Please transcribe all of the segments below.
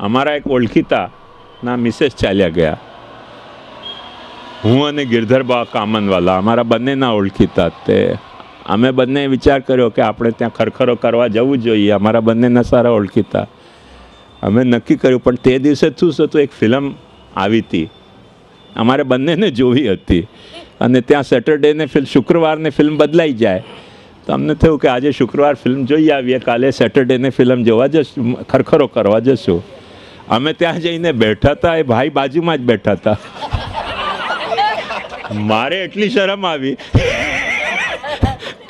અમારા એક ઓળખીતાના મિસેસ ચાલ્યા ગયા. હું અને ગિરધરબા કામનવાલા અમારા બંનેના ઓળખીતા. તે અમે બંને વિચાર કર્યો કે આપણે ત્યાં ખરખરો કરવા જવું જોઈએ. અમારા બંનેના સારા ઓળખીતા. અમે નક્કી કર્યું, પણ તે દિવસે શું હતું, એક ફિલ્મ આવી હતી, અમારે બંનેને જોવી હતી. અને ત્યાં સેટરડેને શુક્રવારને ફિલ્મ બદલાઈ જાય, તો અમને થયું કે આજે શુક્રવાર ફિલ્મ જોઈ આવીએ, કાલે સેટરડેને ફિલ્મ જોવા જશું, ખરખરો કરવા જશું. અમે ત્યાં જઈને બેઠા હતા, એ ભાઈ બાજુમાં જ બેઠા હતા. મારે એટલી શરમ આવી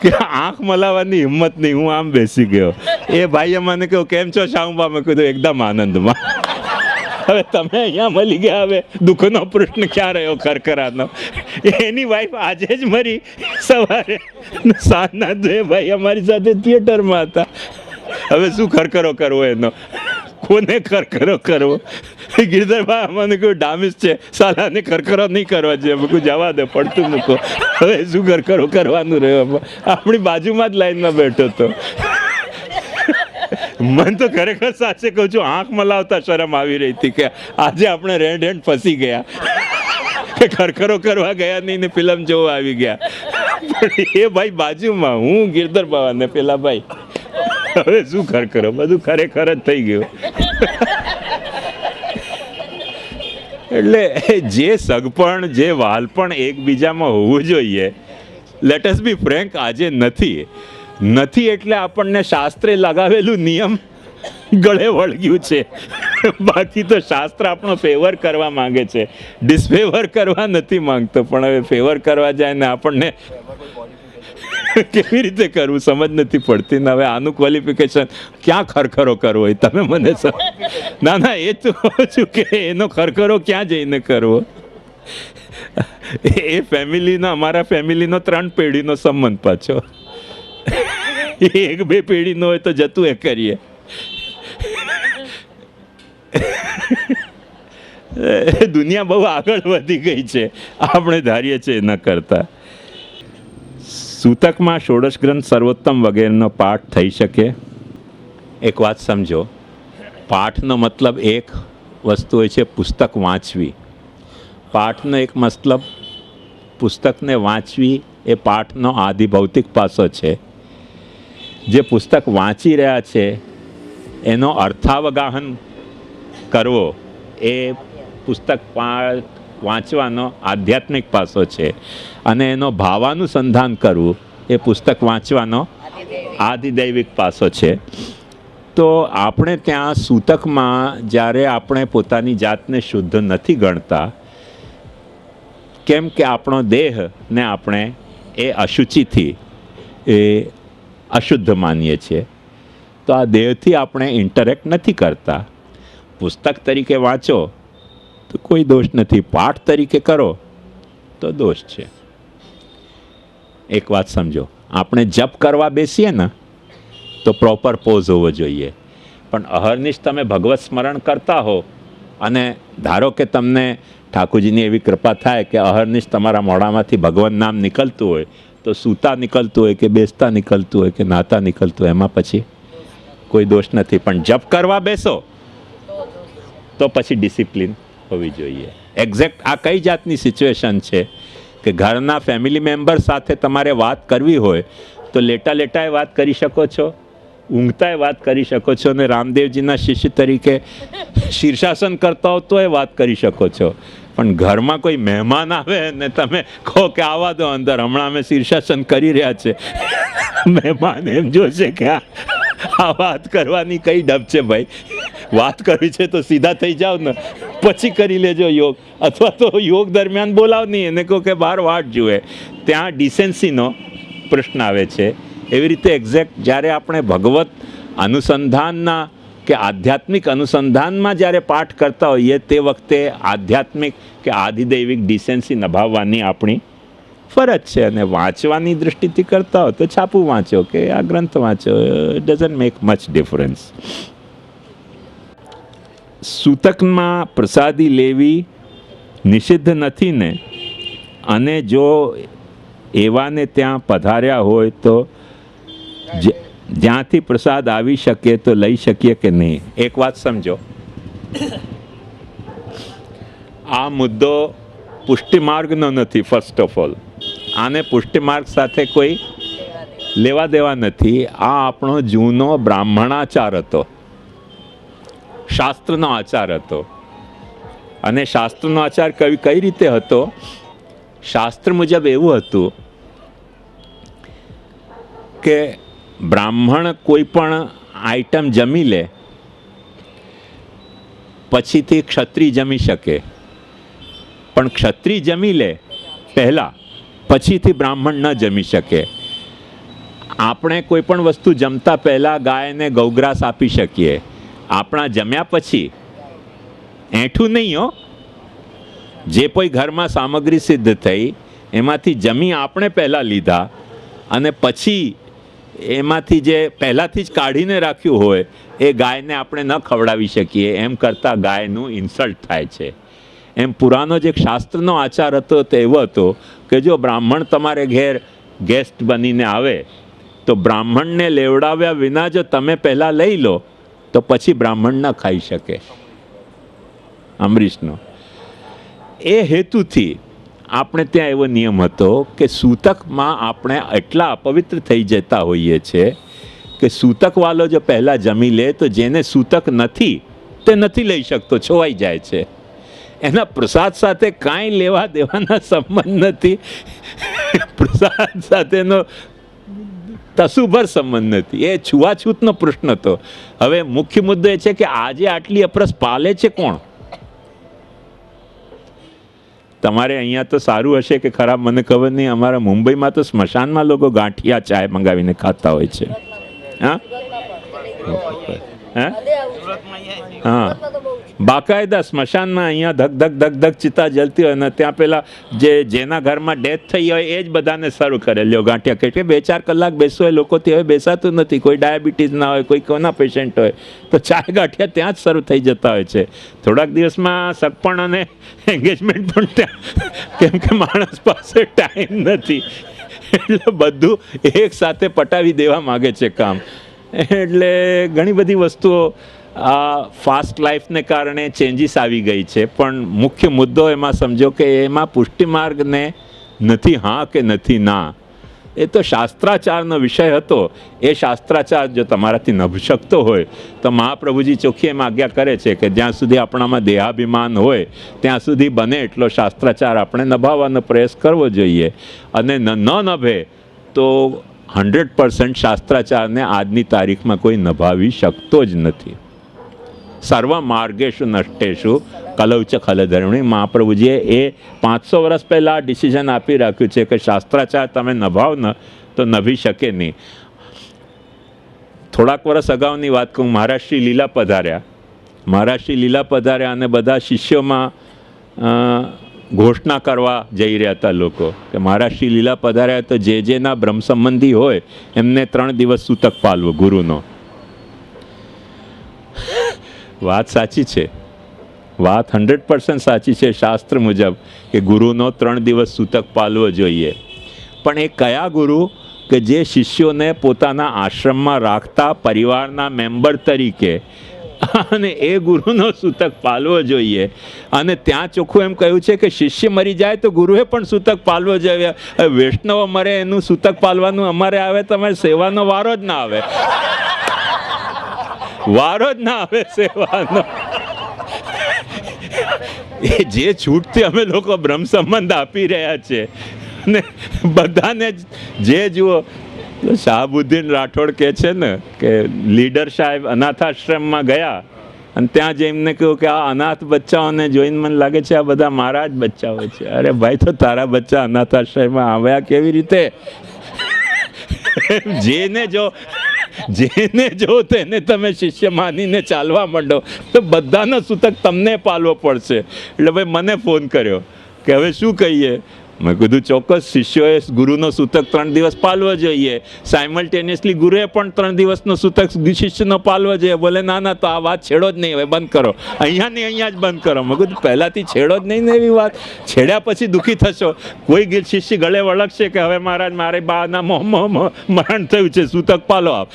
કે આંખ મલાવવાની હિંમત નહીં, હું આમ બેસી ગયો. એ ભાઈએ મને કહ્યું, કેમ છો શાહુબા? મેં કીધું, એકદમ આનંદમાં. હવે તમે અહીંયા મળી ગયા, હવે દુઃખનો પ્રશ્ન ક્યાં રહ્યો ખરખરાનો? એની વાઈફ આજે જ મરી, સવારે સાંજના 2 ભાઈ અમારી સાથે થિયેટરમાં હતા. હવે શું ખરખરો કરવો એનો? કોને ખરખરો કરવો? ગિરધરભાઈ મને કહ્યું, ડામિસ છે, સાલાને ખરખરો નહીં કરવા જોઈએ. મેં કહ્યું, જવા દે, પડતું મૂકો. હવે શું ખરખરો કરવાનું રહ્યો? આપણી બાજુમાં જ લાઈનમાં બેઠો હતો. મને તો ખરેખર સાચે કહું છું, આંખ મલાવતા શરમ આવી રહી હતી કે આજે આપણે રેડ હેન્ડ ફસી ગયા, કે ખરખરો કરવા ગયા નહીં ને ફિલ્મ જોવા આવી ગયા. એ ભાઈ બાજુમાં, હું ગિરધરભાઈ ને પેલા ભાઈ. હવે શું ખરખરો? બધું ખરેખર જ થઈ ગયું. એટલે જે સગપણ, જે વાલપણ એકબીજામાં હોવું જોઈએ, લેટ અસ બી ફ્રેન્ક, આજે નથી. એટલે આપણને શાસ્ત્રે લગાવેલું નિયમ ગળે વળગ્યું છે. બાકી તો શાસ્ત્ર આપણો ફેવર કરવા માંગે છે, ડિસફેવર કરવા નથી માંગતો. પણ હવે ફેવર કરવા જાય ને આપણને કેવી રીતે કરવું સમજ નથી પડતી ને. હવે આનું ક્વોલિફિકેશન ક્યાં ખરખરો કરવો એ તમે મને ના એ તો છું કે એનો ખરખરો ક્યાં જઈને કરવો? એ ફેમિલીનો, અમારા ફેમિલીનો 3 પેઢીનો સંબંધ પાછો. 1-2 પેઢીનો હોય તો જતું એ કરીએ. દુનિયા બહુ આગળ વધી ગઈ છે, આપણે ધારીએ છીએ એના કરતાં. સૂતકમાં ષોડશ ગ્રંથ, સર્વોત્તમ વગેરેનો પાઠ થઈ શકે. એક વાત સમજો, પાઠનો મતલબ એક વસ્તુ હોય છે પુસ્તક વાંચવી. પાઠનો એક મતલબ પુસ્તકને વાંચવી, એ પાઠનો આધિભૌતિક પાસો છે. જે પુસ્તક વાંચી રહ્યા છે એનો અર્થાવગાહન કરવો, એ પુસ્તક વાંચવાનો આધ્યાત્મિક પાસો છે. અને એનો ભાવાનુસંધાન કરવું, એ પુસ્તક વાંચવાનો આધિદૈવિક પાસો છે. તો આપણે ત્યાં સૂતકમાં જ્યારે આપણે પોતાની જાતને શુદ્ધ નથી ગણતા, કેમ કે આપણો દેહને આપણે એ અશુચિથી એ અશુદ્ધ માનીએ છીએ, તો આ દેહથી આપણે ઇન્ટરેક્ટ નથી કરતા. પુસ્તક તરીકે વાંચો તો કોઈ દોષ નથી, પાઠ તરીકે કરો તો દોષ છે. એક વાત સમજો, આપણે જપ કરવા બેસીએ ને તો પ્રોપર પોઝ હોવો જોઈએ. પણ અહર્નિશ તમે ભગવત સ્મરણ કરતા હો અને ધારો કે તમને ઠાકોરજીની એવી કૃપા થાય કે અહર્નિશ તમારા મોઢામાંથી ભગવાન નામ નીકળતું હોય, તો સૂતા નીકળતું હોય કે બેસતા નીકળતું હોય કે નાતા નીકળતું હોય, એમાં પછી કોઈ દોષ નથી. પણ જપ કરવા બેસો તો પછી ડિસિપ્લિન હોવી જોઈએ. એક્ઝેક્ટ આ કઈ જાતની સિચ્યુએશન છે કે ઘરના ફેમિલી મેમ્બર સાથે તમારે વાત કરવી હોય તો લેટાએ વાત કરી શકો છો, ઊંઘતાએ વાત કરી શકો છો, અને રામદેવજીના શિષ્ય તરીકે શીર્ષાસન કરતા હો તો એ વાત કરી શકો છો. પણ ઘરમાં કોઈ મહેમાન આવે ને તમે કહો કે આવા દો અંદર, હમણાં અમે શીર્ષાસન કરી રહ્યા છે, મહેમાન એમ જોશે કે આ વાત કરવાની કઈ ડબ છે ભાઈ. વાત કરવી છે તો સીધા થઈ જાઓ ને, પછી કરી લેજો યોગ. અથવા તો યોગ દરમિયાન બોલાવ નહીં, એને કહો કે બહાર વાટ જુએ. ત્યાં ડિસેન્સીનો પ્રશ્ન આવે છે. એવી રીતે એક્ઝેક્ટ જ્યારે આપણે ભગવત અનુસંધાનના કે આધ્યાત્મિક અનુસંધાનમાં જ્યારે પાઠ કરતા હોઈએ, તે વખતે આધ્યાત્મિક કે આધિદૈવિક ડિસેન્સી નિભાવવાની આપણી ફરજ છે. અને વાંચવાની દૃષ્ટિથી કરતા હો તો છાપું વાંચો કે આ ગ્રંથ વાંચો, it doesn't make much difference. સૂતકમાં પ્રસાદી લેવી નિષિદ્ધ નથી ને, અને જો એવાને ત્યાં પધાર્યા હોય તો જ્યાંથી પ્રસાદ આવી શકે તો લઈ શકીએ કે નહીં. એક વાત સમજો, આ મુદ્દો પુષ્ટિમાર્ગનો નથી. ફર્સ્ટ ઓફ ઓલ, આને પુષ્ટિમાર્ગ સાથે કોઈ લેવા દેવા નથી. આ આપણો જૂનો બ્રાહ્મણાચાર હતો, શાસ્ત્રનો આચાર હતો. અને શાસ્ત્રનો આચાર કઈ રીતે હતો? શાસ્ત્ર મુજબ એવું હતું કે બ્રાહ્મણ કોઈ પણ આઈટમ જમી લે પછીથી ક્ષત્રિય જમી શકે, પણ ક્ષત્રિય જમી લે પહેલાં, પછીથી બ્રાહ્મણ ન જમી શકે. આપણે કોઈ પણ વસ્તુ જમતા પહેલાં ગાયને ગૌગ્રાસ આપી શકીએ, આપણા જમ્યા પછી એઠું નહીં હો. જે કોઈ ઘરમાં સામગ્રી સિદ્ધ થઈ એમાંથી જમી આપણે પહેલાં લીધા અને પછી એમાંથી જે પહેલાંથી જ કાઢીને રાખ્યું હોય એ ગાયને આપણે ન ખવડાવી શકીએ. એમ કરતાં ગાયનું ઇન્સલ્ટ થાય છે. એમ પુરાનો જે શાસ્ત્રનો આચાર હતો તે એવો હતો કે જો બ્રાહ્મણ તમારે ઘેર ગેસ્ટ બનીને આવે તો બ્રાહ્મણને લેવડાવ્યા વિના જો તમે પહેલાં લઈ લો તો પછી બ્રાહ્મણ ન ખાઈ શકે. અમરીશનો એ હેતુથી આપણે ત્યાં એવો નિયમ હતો કે સૂતકમાં આપણે એટલા અપવિત્ર થઈ જતા હોઈએ છીએ કે સૂતકવાલો જો પહેલાં જમી લે તો જેને સૂતક નથી તે નથી લઈ શકતો, છોવાઈ જાય છે. એના પ્રસાદ સાથે કાંઈ લેવા દેવાના સંબંધ નથી. પ્રસાદ સાથેનો તસુભર સંબંધ નથી. એ છૂવાછૂતનો પ્રશ્ન હતો. હવે મુખ્ય મુદ્દો એ છે કે આજે આટલી અપરસ પાલે છે કોણ? તમારે અહીંયા તો સારું હશે કે ખરાબ મને ખબર નહીં. અમારા મુંબઈમાં તો સ્મશાનમાં લોકો ગાંઠિયા ચાય મંગાવીને ખાતા હોય છે. હા હા, બાકાયદા સ્મશાનમાં અહીંયા ધક ધક ધક ધક ચિતા જલતી હોય ને ત્યાં પેલા જેના ઘરમાં ડેથ થઈ હોય એ જ બધાને શરૂ કરે, લ્યો ગાંઠિયા. કે 2-4 કલાક બેસવો હોય લોકોથી હવે બેસાતું નથી. કોઈ ડાયાબિટીસ ના હોય, કોઈ કોના પેશન્ટ હોય તો ચાય ગાંઠિયા ત્યાં જ શરૂ થઈ જતા હોય છે. થોડાક દિવસમાં સગપણ અને એન્ગેજમેન્ટ પણ ત્યાં, કેમ કે માણસ પાસે ટાઈમ નથી એટલે બધું એક સાથે પટાવી દેવા માગે છે કામ. એટલે ઘણી બધી વસ્તુઓ આ ફાસ્ટ લાઈફને કારણે ચેન્જીસ આવી ગઈ છે. પણ મુખ્ય મુદ્દો એમાં સમજો કે એમાં પુષ્ટિમાર્ગને નથી હા કે નથી ના. એ તો શાસ્ત્રાચારનો વિષય હતો. એ શાસ્ત્રાચાર જો તમારાથી નભી શકતો હોય તો મહાપ્રભુજી ચોખ્ખી એમ આજ્ઞા કરે છે કે જ્યાં સુધી આપણામાં દેહાભિમાન હોય ત્યાં સુધી બને એટલો શાસ્ત્રાચાર આપણે નભાવવાનો પ્રયાસ કરવો જોઈએ. અને ન નભે તો 100% શાસ્ત્રાચારને આજની તારીખમાં કોઈ નભાવી શકતો જ નથી. સર્વ માર્ગેશુ નષ્ટેશુ કલૌચ ખલધર્મિણી. મહાપ્રભુજીએ એ 500 વર્ષ પહેલાં આ ડિસિઝન આપી રાખ્યું છે કે શાસ્ત્રાચાર તમે નભાવ ન તો નભી શકે નહીં. થોડાક વર્ષ અગાઉની વાત કહું, મહારાજશ્રી લીલા પધાર્યા અને બધા શિષ્યોમાં ઘોષણા કરવા જઈ રહ્યા હતા લોકો કે મહારાજશ્રી લીલા પધાર્યા તો જેના બ્રહ્મ સંબંધી હોય એમને 3 દિવસ સૂતક પાલવો ગુરુનો. વાત સાચી છે, વાત 100% સાચી છે શાસ્ત્ર મુજબ કે ગુરુનો 3 દિવસ સૂતક પાલવો જોઈએ. પણ એ કયા ગુરુ કે જે શિષ્યોને પોતાના આશ્રમમાં રાખતા પરિવારના મેમ્બર તરીકે, અને એ ગુરુનો સૂતક પાલવો જોઈએ. અને ત્યાં ચોખ્ખું એમ કહ્યું છે કે શિષ્ય મરી જાય તો ગુરુએ પણ સૂતક પાલવો જોઈએ. વૈષ્ણવ મરે એનું સૂતક પાલવાનું અમારે આવે, તમારે સેવાનો વારો જ ના આવે. વારો જ ના આવે સેવાનો. એ જે છૂટથી અમે લોકો બ્રહ્મ સંબંધ આપી રહ્યા છે ને બધાને જે જુઓ. શાહબુદ્દીન રાઠોડ કહે છે ને કે લીડર સાહેબ અનાથાશ્રમમાં ગયા અને ત્યાં જઈને કહ્યું કે આ અનાથ બચ્ચાઓને જોઈને મને લાગે છે આ બધા મારા જ બચ્ચાઓ છે. અરે ભાઈ, તો તારા બચ્ચા અનાથાશ્રમમાં આવ્યા કેવી રીતે? જેને જો તેને તમે શિષ્ય માનીને ચાલવા માંડો તો બધાનો સૂતક તમને પાલવો પડશે. એટલે ભાઈ મને ફોન કર્યો કે હવે શું કહીએ. મેં કીધું ચોક્કસ શિષ્યોએ ગુરુનો સૂતક 3 દિવસ પાલવો જોઈએ, સાયમલ્ટેનિયસલી ગુરુએ પણ 3 દિવસનો સૂતક શિષ્યનો પાલવો જોઈએ. બોલે ના ના, તો આ વાત છેડો જ નહીં, હવે બંધ કરો, અહીંયા ને અહીંયા જ બંધ કરો. મેં કીધું પહેલાંથી છેડો જ નહીં ને એવી વાત, છેડ્યા પછી દુઃખી થશો. કોઈ શિષ્ય ગળે વળગશે કે હવે મહારાજ મારે બાના મરણ થયું છે, સૂતક પાલો આપ,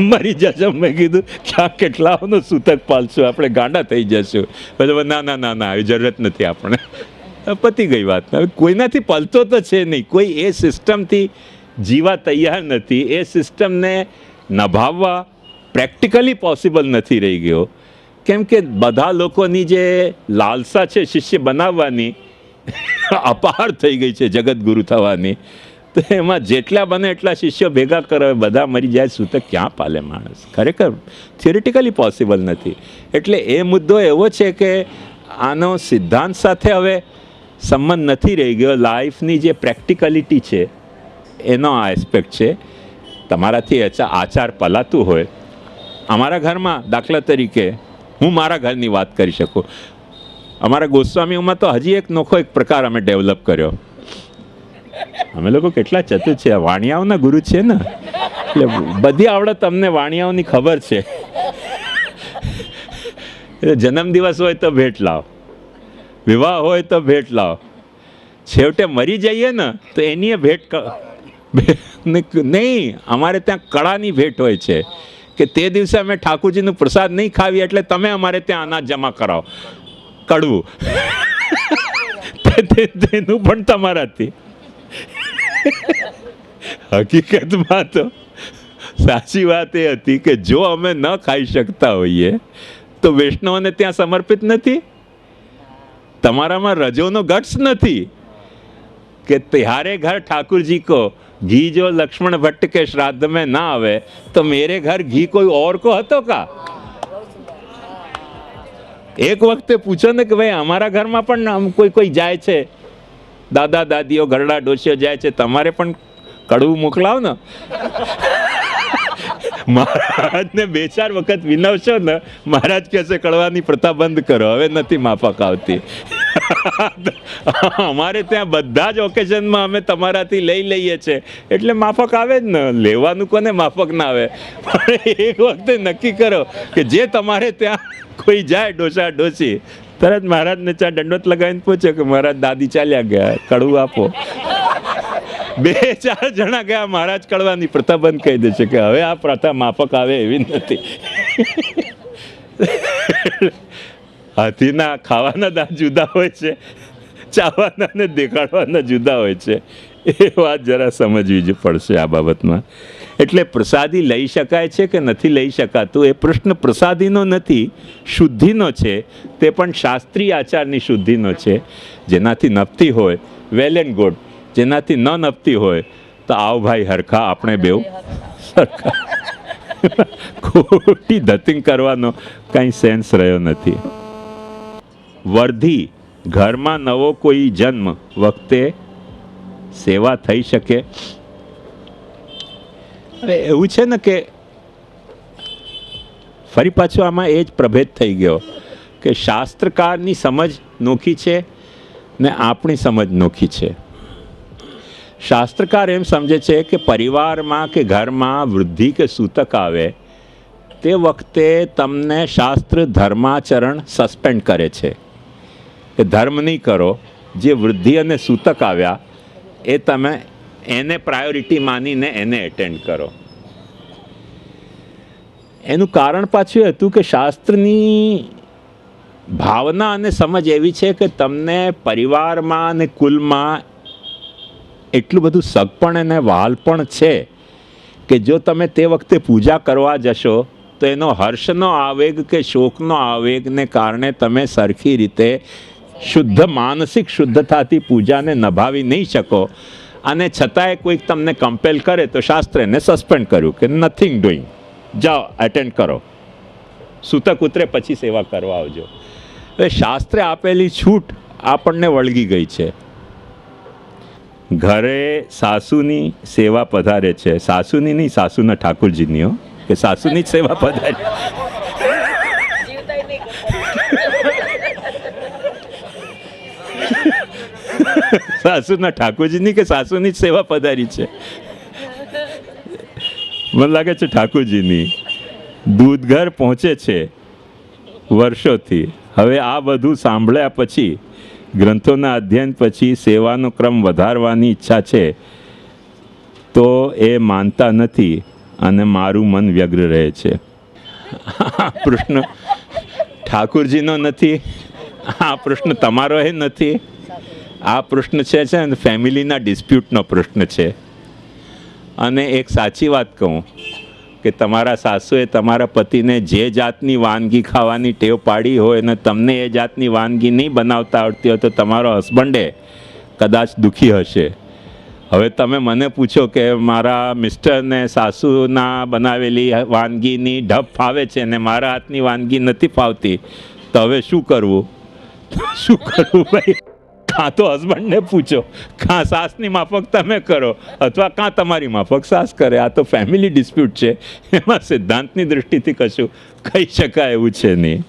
મરી જશો. મેં કીધું ક્યાં કેટલાઓનો સૂતક પાલશું, આપણે ગાંડા થઈ જશું. એટલે ના ના ના ના, આવી જરૂરત નથી આપણે, પતી ગઈ વાત. હવે કોઈનાથી પલતો તો છે નહીં, કોઈ એ સિસ્ટમથી જીવા તૈયાર નથી, એ સિસ્ટમને નભાવવા પ્રેક્ટિકલી પોસિબલ નથી રહી ગયો. કેમ કે બધા લોકોની જે લાલસા છે શિષ્ય બનાવવાની અપાર થઈ ગઈ છે, જગતગુરુ થવાની. તો એમાં જેટલા બને એટલા શિષ્યો ભેગા કરે, બધા મરી જાય, સૂતક ક્યાં પાલે માણસ? ખરેખર થિયોરિટિકલી પોસિબલ નથી. એટલે એ મુદ્દો એવો છે કે આનો સિદ્ધાંત સાથે હવે સંબંધ નથી રહી ગયો. લાઈફની જે પ્રેક્ટિકલિટી છે એનો આ એસ્પેક્ટ છે. તમારાથી આચાર પલાતું હોય, અમારા ઘરમાં દાખલા તરીકે હું મારા ઘરની વાત કરી શકું. અમારા ગોસ્વામીઓમાં તો હજી એક નોખો એક પ્રકાર અમે ડેવલપ કર્યો. અમે લોકો કેટલા ચતુર છે, વાણિયાઓના ગુરુ છે ને, એટલે બધી આવડત તમને વાણિયાઓની ખબર છે. એટલે જન્મદિવસ હોય તો ભેટ લાવ, વિવાહ હોય તો ભેટ લાવ, છેવટે મરી જઈએ ને તો એની ભેટ નહીં. અમારે ત્યાં કળાની ભેટ હોય છે કે તે દિવસે અમે ઠાકોરજીનું પ્રસાદ નહીં ખાવી એટલે તમે અમારે ત્યાં અનાજ જમા કરાવો, કડવું તેનું પણ તમારાથી. હકીકતમાં તો સાચી વાત એ હતી કે જો અમે ન ખાઈ શકતા હોઈએ તો વૈષ્ણવને ત્યાં સમર્પિત નથી. તમારામાં રજોનો ગટ્સ નથી કે ત્યારે ઘર ઠાकुर को घी जो लक्ष्मण भट्ट के श्राद्ध में ना आवे तो मेरे घर घी कोई और को હતો કા? એક વખતે પૂછો ને કે ભાઈ અમારા ઘરમાં પણ કોઈ જાય છે, દાદા દાદીઓ ઘરડા ડોશીઓ જાય છે, તમારે પણ કડવું મોકલાવ ને. મહારાજને 2-4 વખત વિનવશો ને, મહારાજ કહેશે કડવાની પ્રથા બંધ કરો, હવે નથી માફક આવતી. અમારે ત્યાં બધા જ ઓકેઝનમાં અમે તમારાથી લઈ લઈએ છીએ એટલે માફક આવે જ ને. લેવાનું કોને માફક ના આવે? પણ એક વખતે નક્કી કરો કે જે તમારે ત્યાં કોઈ જાય ડોસા ડોસી, તરત મહારાજને ચા દંડોત લગાવીને પૂછે કે મહારાજ દાદી ચાલ્યા ગયા, કડવું આપો. 2-4 જણા ગયા, મહારાજ કડવાની પ્રથા બંધ કહી દેશે કે હવે આ પ્રથા માફક આવે એવી નથી. હાથીના ખાવાના દાંત જુદા હોય છે, ચાવાના ને દેખાડવાના જુદા હોય છે. એ વાત જરા સમજવી જ પડશે આ બાબતમાં. એટલે પ્રસાદી લઈ શકાય છે કે નથી લઈ શકાતું એ પ્રશ્ન પ્રસાદીનો નથી, શુદ્ધિનો છે. તે પણ શાસ્ત્રીય આચારની શુદ્ધિનો છે. જેનાથી નપતી હોય વેલ એન્ડ ગુડ, જેનાથી ન નપતી હોય તો આવ ભાઈ હરખા આપણે બેવ સરખા. ખોટી ધતિંગ કરવાનો કાંઈ સેન્સ રહ્યો નથી. વર્ધી ઘરમાં નવો કોઈ જન્મ વખતે સેવા થઈ શકે. હવે એવું છે ને કે ફરી પાછું આમાં એ જ પ્રભેદ થઈ ગયો કે શાસ્ત્રકારની સમજ નોખી છે ને આપણી સમજ નોખી છે. શાસ્ત્રકાર એમ સમજે છે કે પરિવારમાં કે ઘરમાં વૃદ્ધિ કે સૂતક આવે તે વખતે તમને શાસ્ત્ર ધર્માચરણ સસ્પેન્ડ કરે છે કે ધર્મ નહીં કરો. જે વૃદ્ધિ અને સૂતક આવ્યા એ તમે એને પ્રાયોરિટી માનીને એને એટેન્ડ કરો. એનું કારણ પાછું હતું કે શાસ્ત્રની ભાવના અને સમજ એવી છે કે તમને પરિવારમાં અને કુલમાં એટલું બધું સગપણ અને વહાલપણ છે કે જો તમે તે વખતે પૂજા કરવા જશો તો એનો હર્ષનો આવેગ કે શોકનો આવેગને કારણે તમે સરખી રીતે શુદ્ધ માનસિક શુદ્ધતાથી પૂજાને નભાવી નહીં શકો. અને છતાંય કોઈક તમને કમ્પેલ કરે તો શાસ્ત્રે એને સસ્પેન્ડ કર્યું કે નથિંગ ડુઈંગ, જાઓ એટેન્ડ કરો, સૂતક ઉતરે પછી સેવા કરવા આવજો. હવે શાસ્ત્રે આપેલી છૂટ આપણને વળગી ગઈ છે. ઘરે સાસુની સેવા પધારે છે, સાસુની નહીં, સાસુના ઠાકુરજીની, કે સાસુની જ સેવા પધારે. સાસુના ઠાકોરજીની કે સાસુની જ સેવા પધારી છે? મને લાગે છે ઠાકોરજીની. દૂધ ઘર પહોંચે છે વર્ષોથી. હવે આ બધું સાંભળ્યા પછી, ગ્રંથોના અધ્યયન પછી સેવાનો ક્રમ વધારવાની ઈચ્છા છે, તો એ માનતા નથી અને મારું મન વ્યગ્ર રહે છે. આ પ્રશ્ન ઠાકોરજીનો નથી, આ પ્રશ્ન તમારો એ નથી. આ પ્રશ્ન છે ને ફેમિલીના ડિસ્પ્યુટનો પ્રશ્ન છે. અને એક સાચી વાત કહું કે તમારા સાસુએ તમારા પતિને જે જાતની વાનગી ખાવાની ટેવ પાડી હોય ને તમને એ જાતની વાનગી નહીં બનાવતા આવડતી હોય તો તમારો હસબન્ડે કદાચ દુઃખી હશે. હવે તમે મને પૂછો કે મારા મિસ્ટરને સાસુના બનાવેલી વાનગીની ઢબ ફાવે છે ને મારા હાથની વાનગી નથી ફાવતી, તો હવે શું કરવું? શું કરવું ભાઈ? કાં તો હસબન્ડને પૂછો, કાં સાસની માફક તમે કરો, અથવા કાં તમારી માફક સાસ કરે. આ તો ફેમિલી ડિસ્પ્યુટ છે, એમાં સિદ્ધાંતની દૃષ્ટિથી કશું કહી શકાય એવું છે નહીં.